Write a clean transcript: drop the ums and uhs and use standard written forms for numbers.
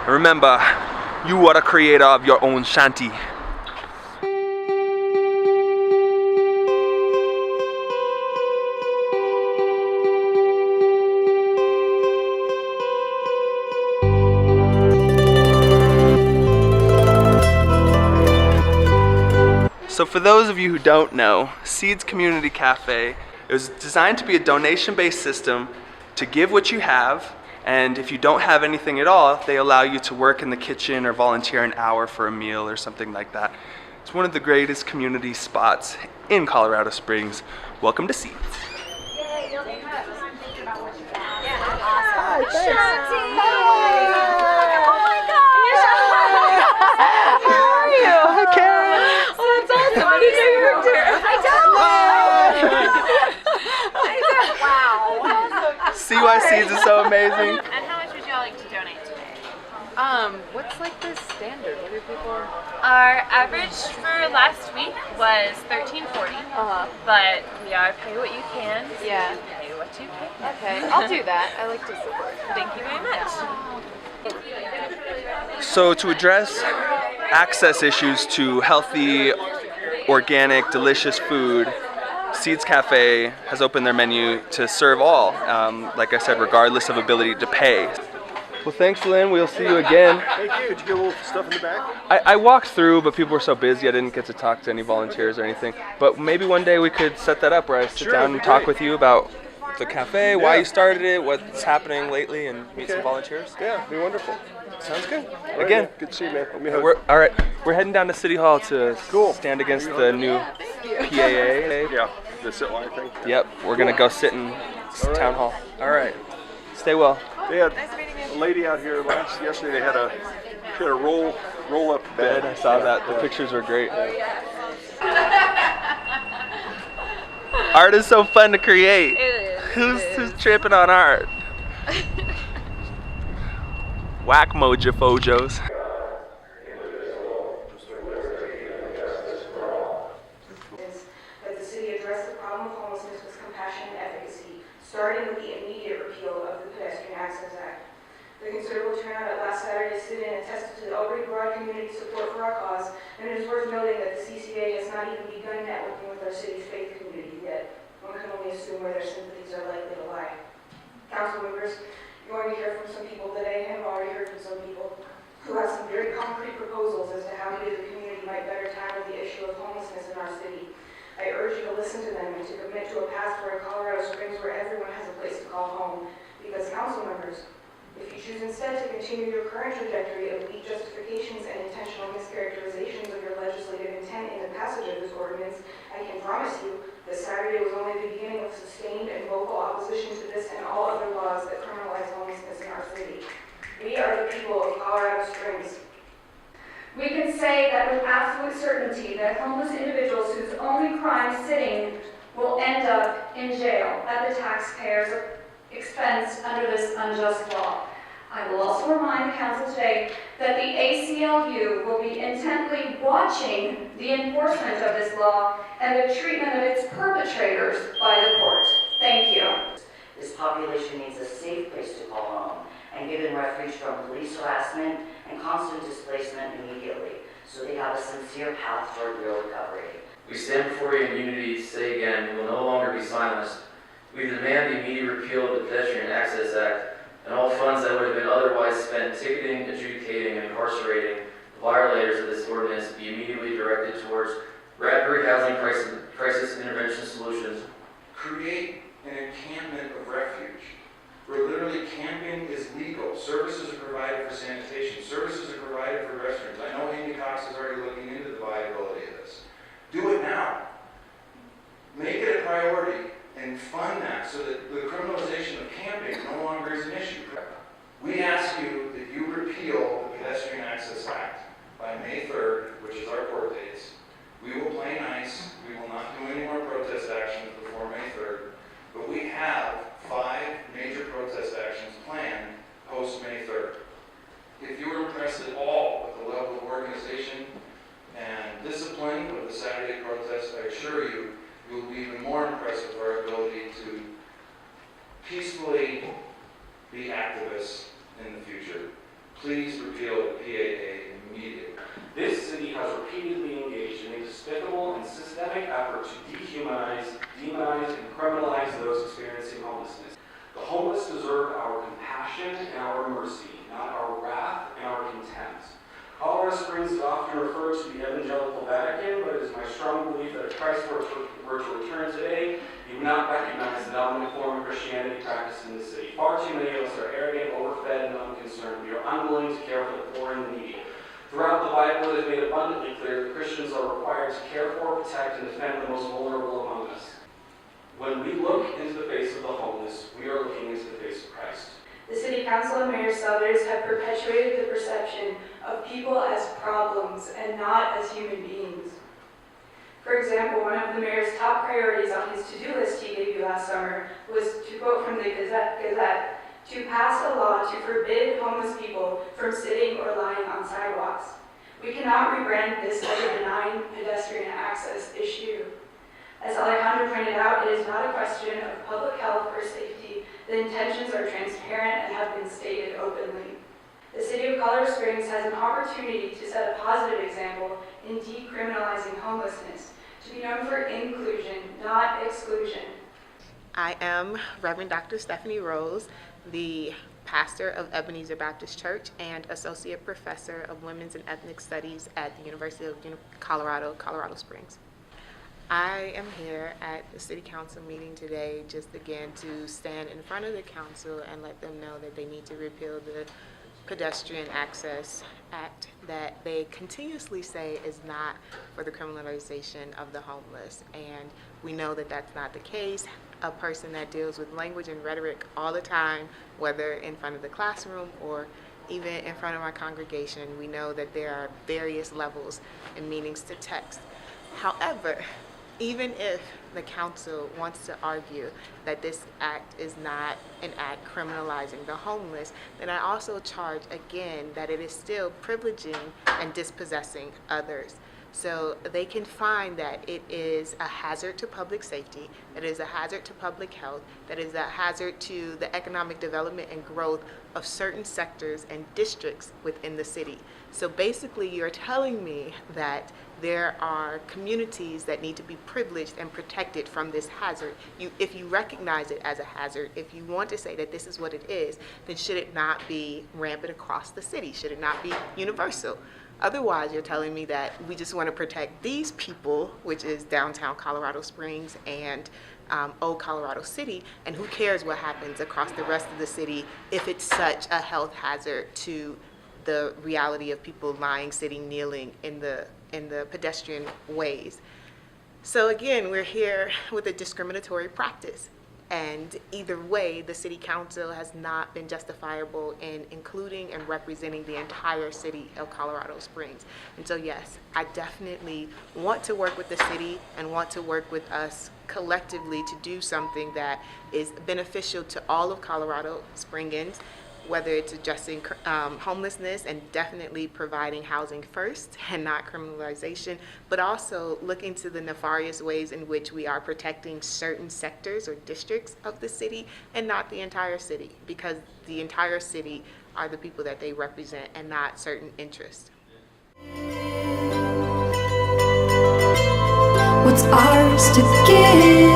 Remember, you are the creator of your own Shanti. So for those of you who don't know, Seeds Community Cafe, it was designed to be a donation-based system to give what you have, and if you don't have anything at all, they allow you to work in the kitchen or volunteer an hour for a meal or something like that. It's one of the greatest community spots in Colorado Springs. Welcome to Seeds. Yay, Hi, thanks. Shanti! Oh my gosh! How are you? Hi, Karen. Oh, that's awesome. I didn't know you worked here. I don't. Wow. CY Seeds is so amazing. And how much would y'all like to donate today? What's like the standard? What do people? Our average for last week was $13.40, but we are pay what you can. So Yeah. Pay what you can. Okay, I'll do that. I like to support. Thank you very much. So to address access issues to healthy, organic, delicious food, Seeds Cafe has opened their menu to serve all, like I said, regardless of ability to pay. Well, thanks, Lynn. We'll see you again. Thank you. Did you get a little stuff in the back? I walked through, but people were so busy I didn't get to talk to any volunteers or anything. But maybe one day we could set that up where I sit Sure, down that'd and be talk great. with you about the cafe, why Yeah. you started it, what's happening lately, and meet some Okay. volunteers. Yeah, it'd be wonderful. Sounds good. All right, Again, man. Good to see you, man. Let me hug. all right. We're heading down to City Hall to Cool. stand against the new PAA. Yeah, the sit line thing. Yep, we're gonna go sit in town hall. All right. Stay well. They had a lady out here yesterday. They had a roll up bed. I saw that. The pictures were great. Art is so fun to create. It is. Who's tripping on art? Whack mojo fojos. That the city address the problem of homelessness with compassion and efficacy, starting with the immediate repeal of the Pedestrian Access Act. The considerable turnout at last Saturday's sit-in attested to the already broad community support for our cause, and it is worth noting that the CCA has not even begun networking with our city's faith community yet. One can only assume where their sympathies are likely to lie. Council members, you're going to hear from some people today, and have already heard from some people, who have some very concrete proposals as to how we as a community might better tackle the issue of homelessness in our city. I urge you to listen to them and to commit to a path toward Colorado Springs where everyone has a place to call home. Because council members, if you choose instead to continue your current trajectory of weak justifications and intentional mischaracterizations of your legislative intent in the passage of this ordinance, I can promise you that Saturday was only the beginning of sustained and vocal opposition to this and all other laws that criminalize homelessness in our city. We are the people of Colorado Springs. We can say that with absolute certainty that homeless individuals whose only crime sitting will end up in jail at the taxpayer's expense under this unjust law. I will also remind the council today that the ACLU will be intently watching the enforcement of this law and the treatment of its perpetrators by the court. Thank you. This population needs a safe place to call home and given refuge from police harassment and constant displacement immediately, so they have a sincere path toward real recovery. We stand before you in unity to say again, we will no longer be silenced. We demand the immediate repeal of the Pedestrian Access Act and all funds that would have been otherwise spent ticketing, adjudicating, and incarcerating the violators of this ordinance be immediately directed towards rapid housing crisis intervention solutions. Create an encampment of refuge where literally camping is legal. Services are provided for sanitation. Services are provided for restrooms. I know Amy Cox is already looking into the viability of this. Do it now. Make it a priority and fund that so that the criminalization of camping no longer is an issue. We ask you that you repeal the Pedestrian Access Act by May 3rd, which is our court dates. We will play nice. We will not do any more protest actions before May 3rd. But we have 5 major protest actions planned post-May 3rd. If you were impressed at all with the level of organization and discipline of the Saturday protest, I assure you, you will be even more impressed with our ability to peacefully be activists in the future. Please repeal the PAA immediately. This city has repeatedly engaged in a despicable and systemic effort to dehumanize, demonize, and criminalize those experiencing homelessness. The homeless deserve our compassion and our mercy, not our wrath and our contempt. Colorado Springs is often referred to the evangelical Vatican, but it is my strong belief that if Christ were to return today, he would not recognize the dominant form of Christianity practiced in the city. Far too many of us are arrogant, overfed, and unconcerned. We are unwilling to care for the poor and the needy. Throughout the Bible, it is made abundantly clear that Christians are required to care for, protect, and defend the most vulnerable among us. When we look into the face of the homeless, we are looking into the face of Christ. The City Council and Mayor Sellers have perpetuated the perception of people as problems and not as human beings. For example, one of the mayor's top priorities on his to-do list he gave you last summer was, to quote from the Gazette, to pass a law to forbid homeless people from sitting or lying on sidewalks. We cannot rebrand this as a benign pedestrian access issue. As Alejandro pointed out, it is not a question of public health or safety. The intentions are transparent and have been stated openly. The City of Colorado Springs has an opportunity to set a positive example in decriminalizing homelessness, to be known for inclusion, not exclusion. I am Reverend Dr. Stephanie Rose, the pastor of Ebenezer Baptist Church and Associate Professor of Women's and Ethnic Studies at the University of Colorado, Colorado Springs. I am here at the City Council meeting today just again to stand in front of the council and let them know that they need to repeal the Pedestrian Access Act that they continuously say is not for the criminalization of the homeless. And we know that that's not the case. A person that deals with language and rhetoric all the time, whether in front of the classroom or even in front of my congregation, we know that there are various levels and meanings to text. However, even if the council wants to argue that this act is not an act criminalizing the homeless, then I also charge again that it is still privileging and dispossessing others. So they can find that it is a hazard to public safety, that it is a hazard to public health, that it is a hazard to the economic development and growth of certain sectors and districts within the city. So basically you're telling me that there are communities that need to be privileged and protected from this hazard. If you recognize it as a hazard, if you want to say that this is what it is, then should it not be rampant across the city? Should it not be universal? Otherwise, you're telling me that we just want to protect these people, which is downtown Colorado Springs and Old Colorado City, and who cares what happens across the rest of the city if it's such a health hazard to the reality of people lying, sitting, kneeling in the pedestrian ways. So again, we're here with a discriminatory practice. And either way, the City Council has not been justifiable in including and representing the entire city of Colorado Springs. And so yes, I definitely want to work with the city and want to work with us collectively to do something that is beneficial to all of Colorado Springans, whether it's addressing homelessness and definitely providing housing first and not criminalization, but also looking to the nefarious ways in which we are protecting certain sectors or districts of the city and not the entire city, because the entire city are the people that they represent and not certain interests. What's ours to give?